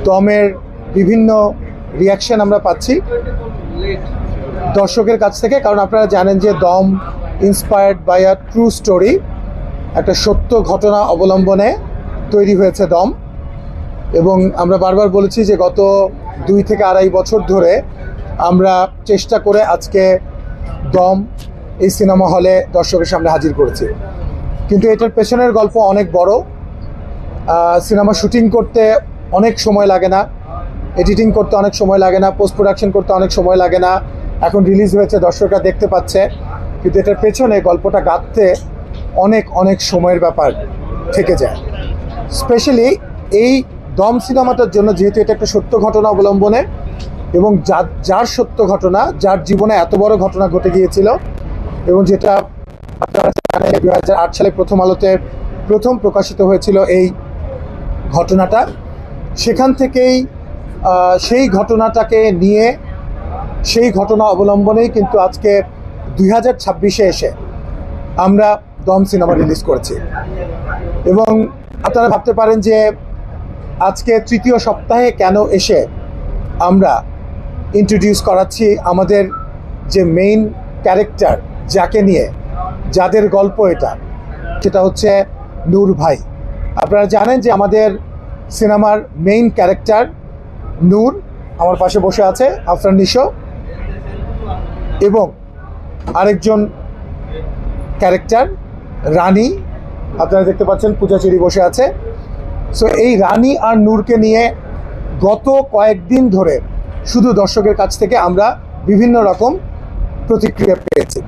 দমের বিভিন্ন রিয়াকশন আমরা পাচ্ছি দর্শকের কাছ থেকে, কারণ আপনারা জানেন যে দম inspired by a true story, একটা সত্য ঘটনা অবলম্বনে তৈরি হয়েছে দম। এবং আমরা বারবার বলেছি যে গত 2 থেকে 2.5 বছর ধরে আমরা চেষ্টা করে আজকে দম এই সিনেমা হলে দর্শকের সামনে হাজির করেছি, কিন্তু এটার পেছনের গল্প অনেক বড়। সিনেমা শুটিং করতে অনেক সময় লাগে না, এডিটিং করতে অনেক সময় লাগে না, পোস্ট প্রোডাকশন করতে অনেক সময় লাগে না। এখন রিলিজ হয়েছে, দর্শকরা দেখতে পাচ্ছে, কিন্তু এটার পেছনে গল্পটা গাঁথতে অনেক অনেক সময়ের ব্যাপার থেকে যায়। স্পেশালি এই দম সিনেমাটার জন্য, যেহেতু এটা একটা সত্য ঘটনা অবলম্বনে এবং যার সত্য ঘটনা, যার জীবনে এত বড় ঘটনা ঘটে গিয়েছিল এবং যেটা আপনারা জানেন 2008 সালে প্রথম আলোতে প্রথম প্রকাশিত হয়েছিল এই ঘটনাটা, সেখান থেকেই সেই ঘটনাটাকে নিয়ে, সেই ঘটনা অবলম্বনেই কিন্তু আজকে 2026-এ এসে আমরা দম সিনেমা রিলিজ করেছি। এবং আপনারা ভাবতে পারেন যে আজকে 3য় সপ্তাহে কেন এসে আমরা ইন্ট্রোডিউস করাচ্ছি আমাদের যে মেইন ক্যারেক্টার, যাকে নিয়ে, যাদের গল্প এটা, সেটা হচ্ছে নূর ভাই। আপনারা জানেন যে আমাদের সিনেমার মেইন ক্যারেক্টার নূর আমার পাশে বসে আছে, আফরান নিশো, এবং আরেকজন ক্যারেক্টার রানী, আপনারা দেখতে পাচ্ছেন পূজাচেরি বসে আছে। সো এই রানী আর নূরকে নিয়ে গত কয়েকদিন ধরে শুধু দর্শকের কাছ থেকে আমরা বিভিন্ন রকম প্রতিক্রিয়া পেয়েছি।